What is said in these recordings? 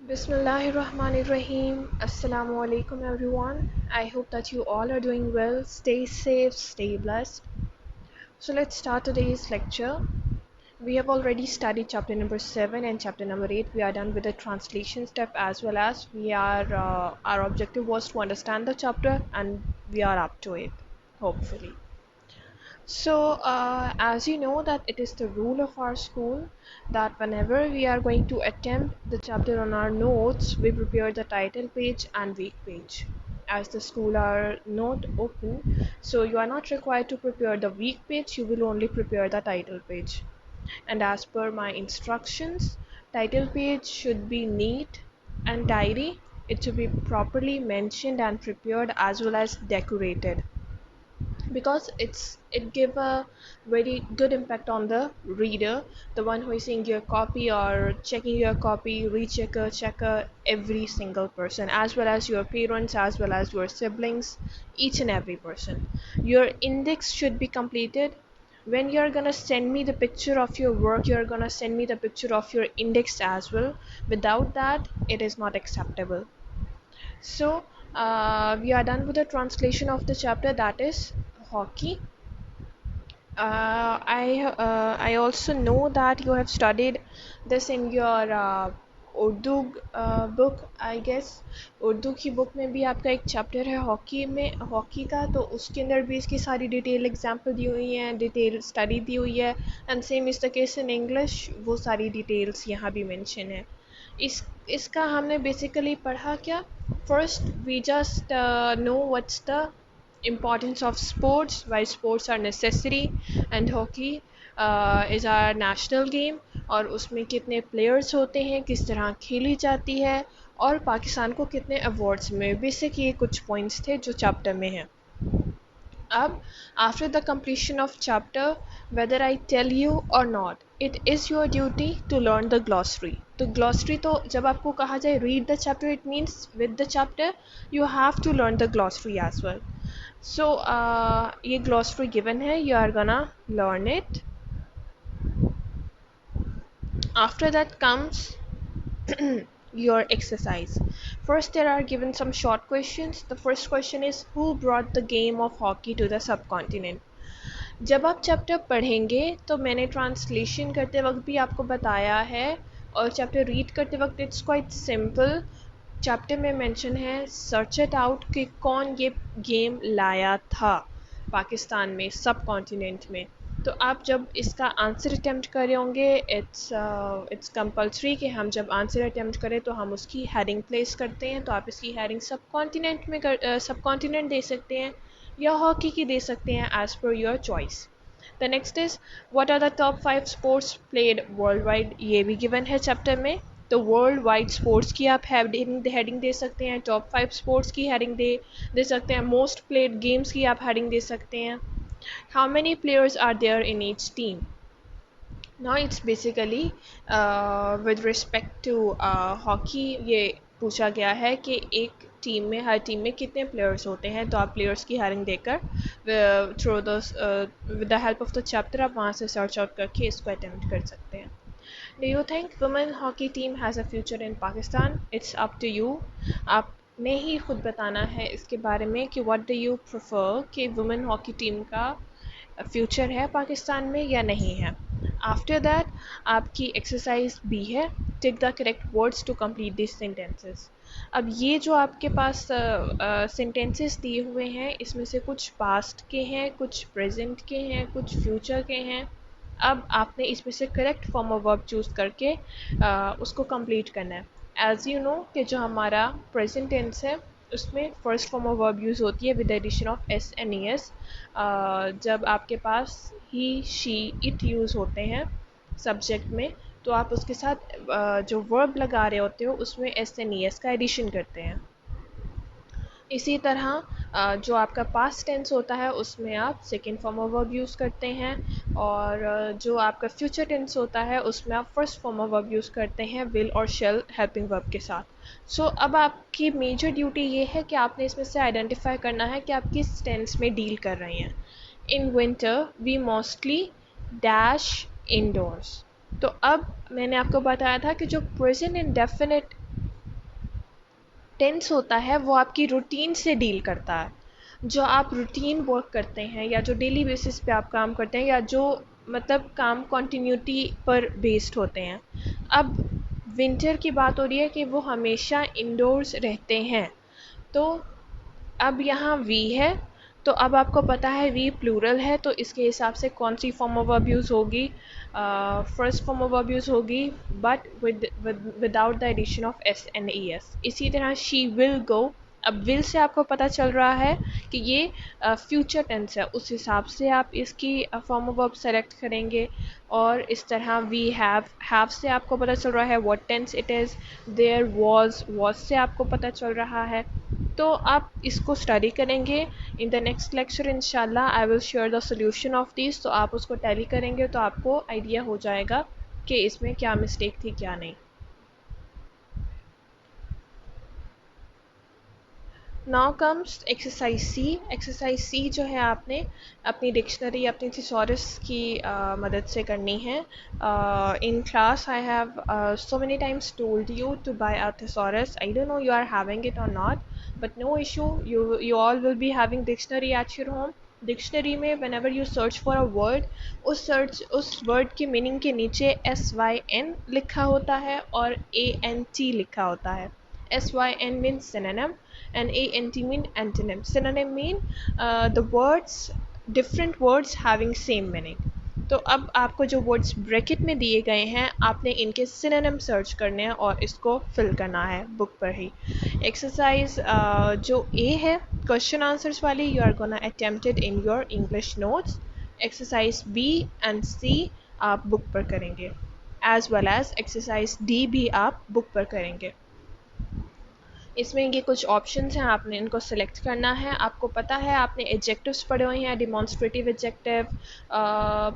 Bismillahirrahmanirrahim. Assalamu alaikum everyone. I hope that you all are doing well. Stay safe, stay blessed. So let's start today's lecture. We have already studied chapter number 7 and chapter number 8. We are done with the translation step as well as our objective was to understand the chapter and we are up to it, hopefully. So, as you know that it is the rule of our school that whenever we are going to attempt the chapter on our notes, we prepare the title page and week page. As the school are not open, so you are not required to prepare the week page, you will only prepare the title page. And as per my instructions, title page should be neat and tidy. It should be properly mentioned and prepared as well as decorated because it give a very good impact on the reader, the one who is seeing your copy or checking your copy, rechecker, checker, every single person, as well as your parents, as well as your siblings, each and every person. Your index should be completed. When you're gonna send me the picture of your work, you're gonna send me the picture of your index as well. Without that, it is not acceptable. So we are done with the translation of the chapter, that is hockey. I also know that you have studied this in your Urdu book I guess. Urdu की book में भी आपका एक chapter है hockey का, तो उसके अंदर भी इसकी सारी डिटेल एग्जांपल दी हुई हैं, डिटेल स्टडी दी हुई है। And same is the case in English, वो सारी डिटेल्स यहाँ भी मेंशन है। इसका हमने बेसिकली पढ़ा क्या? First we just know what's the importance of sports, why sports are necessary, and hockey is our national game, और उसमें कितने प्लेयर्स होते हैं, किस तरह खेली जाती है, और पाकिस्तान को कितने अवार्ड्स में। बेसिक ये कुछ पॉइंट्स थे जो चैप्टर में हैं। अब after the completion of chapter, whether I tell you or not, it is your duty to learn the glossary. तो glossary, तो जब आपको कहा जाए read the chapter, it means with the chapter you have to learn the glossary as well. So ये glossary given है, you are gonna learn it. After that comes your exercise. First, there are given some short questions. The first question is, who brought the game of hockey to the subcontinent? जब आप chapter पढ़ेंगे तो मैंने translation करते वक्त भी आपको बताया है, और चैप्टर रीड करते वक्त इट्स क्वाइट सिंपल। चैप्टर में मेंशन है सर्च इट आउट कि कौन ये गेम लाया था पाकिस्तान में, सब कॉन्टिनेंट में। तो आप जब इसका आंसर अटैम्प्ट कर रहे होंगे, इट्स कंपलसरी कि हम जब आंसर अटैम्प्ट करें तो हम उसकी हेडिंग प्लेस करते हैं। तो आप इसकी हेडिंग सब कॉन्टिनेंट में सब कॉन्टिनेंट दे सकते हैं या हॉकी की दे सकते हैं, as per your choice. The next is what are the top 5 sports played world wide, ये भी गिवन है चैप्टर में। तो वर्ल्ड वाइड स्पोर्ट्स की आप हेडिंग दे सकते हैं, टॉप 5 स्पोर्ट्स की हेडिंग दे सकते हैं, मोस्ट प्लेड गेम्स की आप हेडिंग दे सकते हैं। How many players are there in each team? Now it's basically with respect to hockey, ये पूछा गया है कि एक टीम में, हर टीम में कितने प्लेयर्स होते हैं। तो आप प्लेयर्स की हेडिंग देकर through the with the help of the chapter आप वहाँ से सर्च आउट करके इसको अटेम्प्ट कर सकते हैं। Do you think women hockey team has a future in Pakistan? It's up to you. आपने ही खुद बताना है इसके बारे में कि व्हाट डू यू प्रेफर कि वुमेन हॉकी टीम का फ्यूचर है पाकिस्तान में या नहीं है। आफ्टर दैट आपकी एक्सरसाइज भी है, tick the correct words to complete this sentences. अब ये जो आपके पास सेंटेंसेस दिए हुए हैं, इसमें से कुछ पास्ट के हैं, कुछ प्रेजेंट के हैं, कुछ फ्यूचर के हैं। अब आपने इसमें से correct form of verb choose करके उसको कंप्लीट करना है। एज यू नो कि जो हमारा प्रेजेंट टेंस है उसमें first form of verb use होती है with addition of S N E S. जब आपके पास ही, शी, इट यूज़ होते हैं सब्जेक्ट में, तो आप उसके साथ जो वर्ब लगा रहे होते हो उसमें एस एन ई एस का एडिशन करते हैं। इसी तरह जो आपका पास्ट टेंस होता है उसमें आप second form of verb use करते हैं, और जो आपका फ्यूचर टेंस होता है उसमें आप first form of verb use करते हैं विल और शेल हेल्पिंग वर्ब के साथ। सो अब आपकी मेजर ड्यूटी ये है कि आपने इसमें से आइडेंटिफाई करना है कि आप किस टेंस में डील कर रहे हैं। In winter we mostly dash indoors. तो अब मैंने आपको बताया था कि जो प्रेजेंट इंडेफिनिट टेंस होता है वो आपकी रूटीन से डील करता है, जो आप रूटीन वर्क करते हैं या जो डेली बेसिस पे आप काम करते हैं या जो मतलब काम कंटिन्यूटी पर बेस्ड होते हैं। अब विंटर की बात हो रही है कि वो हमेशा इंडोर्स रहते हैं। तो अब यहाँ वी है, तो अब आपको पता है वी प्लूरल है, तो इसके हिसाब से कौन सी फॉर्म ऑफ अब्यूज़ होगी? फर्स्ट फॉर्म ऑफ अब्यूज़ होगी, but without the addition of S N E S. इसी तरह शी विल गो, अब विल से आपको पता चल रहा है कि ये फ्यूचर टेंस है, उस हिसाब से आप इसकी फॉर्म ऑफ वर्ब सेलेक्ट करेंगे। और इस तरह वी हैव से आपको पता चल रहा है what tense it is. There was से आपको पता चल रहा है। तो आप इसको स्टडी करेंगे। इन द नेक्स्ट लेक्चर इंशाल्लाह I will share the solution of this, तो आप उसको टैली करेंगे तो आपको आइडिया हो जाएगा कि इसमें क्या मिस्टेक थी क्या नहीं। नाउ कम्स एक्सरसाइज सी। एक्सरसाइज सी जो है आपने अपनी डिक्शनरी अपनी थिसॉरस की मदद से करनी है। In class I have so many times told you to buy a thesaurus. I don't know you are having it or not, but no issue, you all will be having dictionary at your home. Dictionary में whenever you search for a word, उस word के meaning के नीचे SYN लिखा होता है और ANT लिखा होता है। SYN means synonym and ANT mean antonym. Synonym mean the words, different words having same meaning. तो अब आपको जो वर्ड्स ब्रैकेट में दिए गए हैं आपने इनके सिनोनिम सर्च करने हैं और इसको फिल करना है बुक पर ही। एक्सरसाइज जो ए है क्वेश्चन आंसर्स वाली, you are gonna attempted in your English notes. Exercise B and C आप बुक पर करेंगे, as well as exercise D भी आप बुक पर करेंगे। इसमें ये कुछ ऑप्शंस हैं, आपने इनको सेलेक्ट करना है। आपको पता है आपने एडजेक्टिव्स पढ़े हुए हैं, डिमॉन्स्ट्रेटिव एडजेक्टिव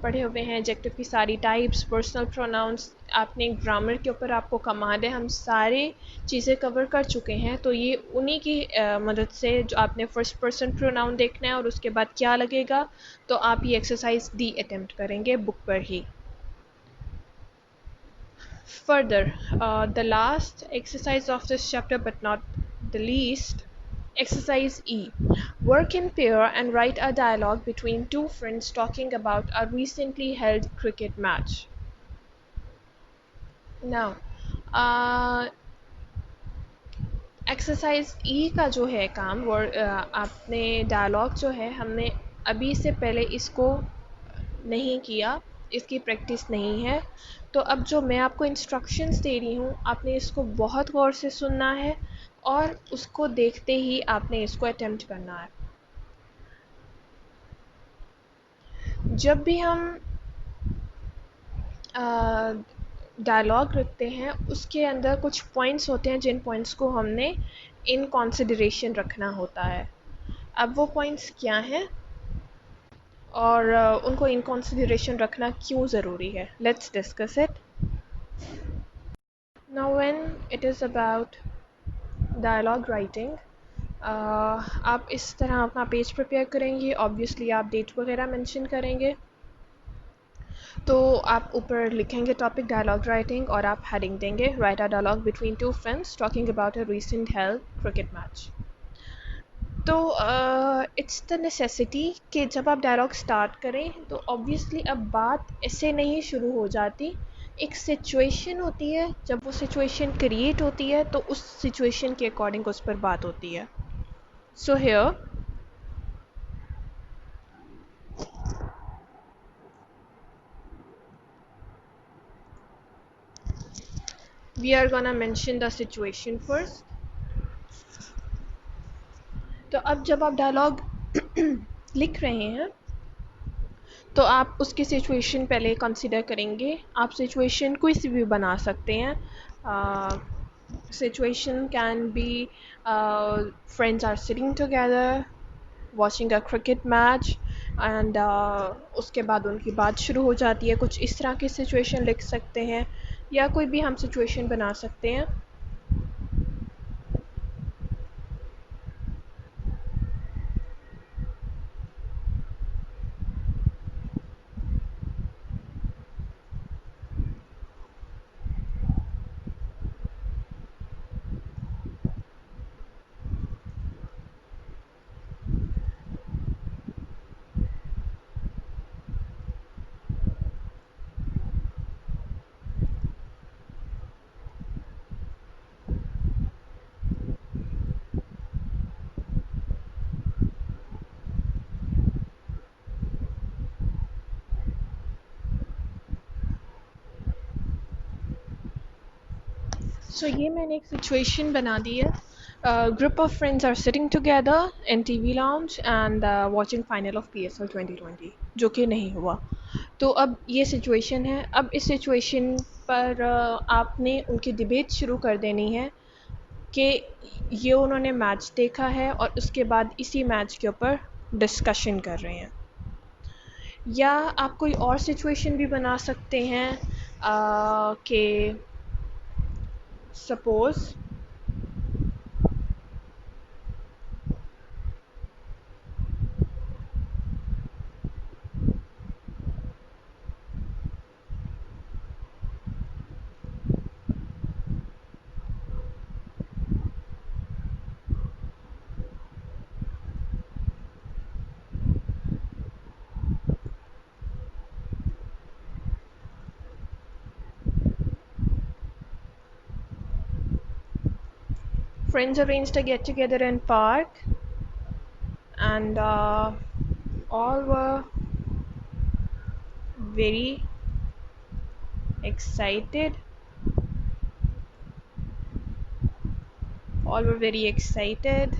पढ़े हुए हैं, एडजेक्टिव की सारी टाइप्स, पर्सनल प्रोनाउंस, आपने ग्रामर के ऊपर आपको कमांड है, हम सारे चीज़ें कवर कर चुके हैं। तो ये उन्हीं की मदद से जो आपने फर्स्ट पर्सन प्रोनाउन देखना है और उसके बाद क्या लगेगा, तो आप ये एक्सरसाइज डी अटेम्प्ट करेंगे बुक पर ही। Further, the last exercise of this chapter, but not the least, exercise E. Work in pair and write a dialogue between two friends talking about a recently held cricket match. Now, exercise ई का जो है काम वो आपने dialogue जो है हमने अभी से पहले इसको नहीं किया, इसकी प्रैक्टिस नहीं है। तो अब जो मैं आपको इंस्ट्रक्शंस दे रही हूँ आपने इसको बहुत गौर से सुनना है और उसको देखते ही आपने इसको अटेम्प्ट करना है। जब भी हम डायलॉग रखते हैं उसके अंदर कुछ पॉइंट्स होते हैं जिन पॉइंट्स को हमने इन कंसिडरेशन रखना होता है। अब वो पॉइंट्स क्या हैं और उनको इन कंसिडरेशन रखना क्यों ज़रूरी है, let's discuss it. Now when it is about dialogue writing, आप इस तरह अपना पेज प्रिपेयर करेंगे, ऑब्वियसली आप डेट वगैरह मेंशन करेंगे। तो आप ऊपर लिखेंगे टॉपिक डायलॉग राइटिंग और आप हेडिंग देंगे write a dialogue between two friends talking about a recent held cricket match. तो इट्स द नेसेसिटी कि जब आप डायलॉग स्टार्ट करें तो ऑब्वियसली अब बात ऐसे नहीं शुरू हो जाती, एक सिचुएशन होती है, जब वो सिचुएशन क्रिएट होती है तो उस सिचुएशन के अकॉर्डिंग उस पर बात होती है। So here we are gonna mention the situation first. तो अब जब आप डायलॉग लिख रहे हैं तो आप उसकी सिचुएशन पहले कंसिडर करेंगे। आप सिचुएशन कोई सी भी बना सकते हैं। Situation can be friends are sitting together watching a cricket match and उसके बाद उनकी बात शुरू हो जाती है, कुछ इस तरह की सिचुएशन लिख सकते हैं या कोई भी हम सिचुएशन बना सकते हैं। So ये मैंने एक सिचुएशन बना दी है. Group of friends are sitting together in TV lounge and watching final of PSL 2020 जो कि नहीं हुआ. तो अब ये सिचुएशन है. अब इस सिचुएशन पर आपने उनकी डिबेट शुरू कर देनी है कि ये उन्होंने मैच देखा है और उसके बाद इसी मैच के ऊपर डिस्कशन कर रहे हैं. या आप कोई और सिचुएशन भी बना सकते हैं कि suppose friends arranged a get together in park and all were very excited. All were very excited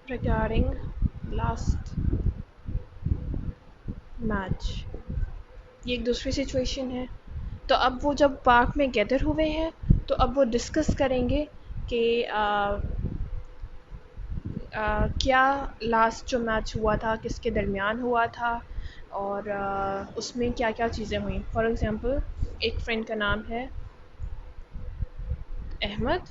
regarding last match. ये एक दूसरी सिचुएशन है. तो अब वो जब पार्क में गैदर हुए हैं तो अब वो डिस्कस करेंगे कि क्या लास्ट जो मैच हुआ था किसके दरमियान हुआ था और उसमें क्या क्या चीज़ें हुई. फॉर एग्ज़ाम्पल एक फ्रेंड का नाम है अहमद.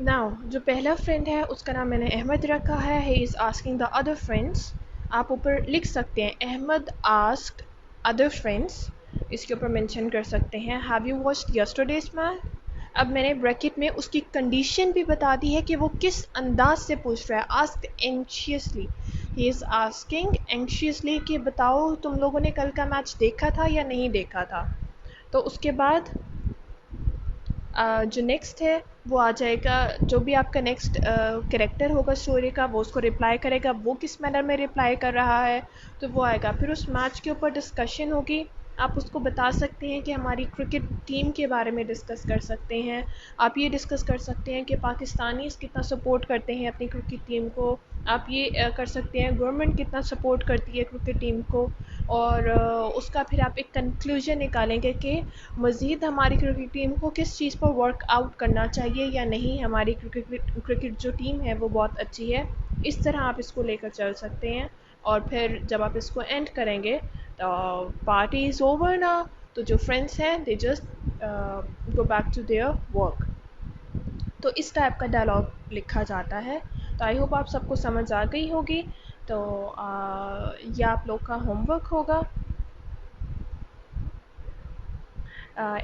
नाउ जो पहला फ्रेंड है उसका नाम मैंने अहमद रखा है. He is asking the other friends. आप ऊपर लिख सकते हैं अहमद आस्क्ड अदर फ्रेंड्स. इसके ऊपर मेंशन कर सकते हैं have you watched yesterday's match. अब मैंने ब्रैकेट में उसकी कंडीशन भी बता दी है कि वो किस अंदाज से पूछ रहा है. Asked anxiously. He is asking anxiously कि बताओ तुम लोगों ने कल का मैच देखा था या नहीं देखा था. तो उसके बाद जो नेक्स्ट है वो आ जाएगा. जो भी आपका नेक्स्ट कैरेक्टर होगा स्टोरी का वो उसको रिप्लाई करेगा. वो किस मैनर में रिप्लाई कर रहा है तो वो आएगा. फिर उस मैच के ऊपर डिस्कशन होगी. आप उसको बता सकते हैं कि हमारी क्रिकेट टीम के बारे में डिस्कस कर सकते हैं. आप ये डिस्कस कर सकते हैं कि पाकिस्तानी कितना सपोर्ट करते हैं अपनी क्रिकेट टीम को. आप ये कर सकते हैं गवर्नमेंट कितना सपोर्ट करती है क्रिकेट टीम को. और उसका फिर आप एक कंक्लूजन निकालेंगे कि मज़ीद हमारी क्रिकेट टीम को किस चीज़ पर वर्कआउट करना चाहिए या नहीं. हमारी क्रिकेट जो टीम है वो बहुत अच्छी है. इस तरह आप इसको लेकर चल सकते हैं. और फिर जब आप इसको एंड करेंगे तो पार्टी इज़ ओवर ना. तो जो फ्रेंड्स हैं they just go back to their work. तो इस टाइप का डायलॉग लिखा जाता है. तो आई होप आप सबको समझ आ गई होगी. तो यह आप लोग का होमवर्क होगा.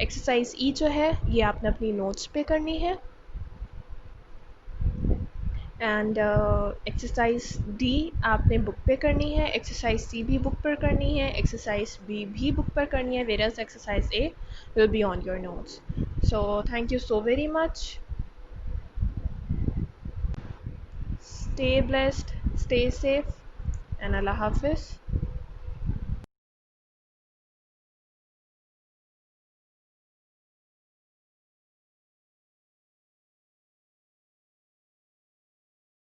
एक्सरसाइज ई जो है ये आपने अपनी नोट्स पे करनी है. एंड एक्सरसाइज डी आपने बुक पे करनी है. एक्सरसाइज सी भी बुक पर करनी है. एक्सरसाइज बी भी बुक पर करनी है. Whereas exercise A will be on your notes. So thank you so very much. Stay blessed, stay safe, and Allah हाफिज़.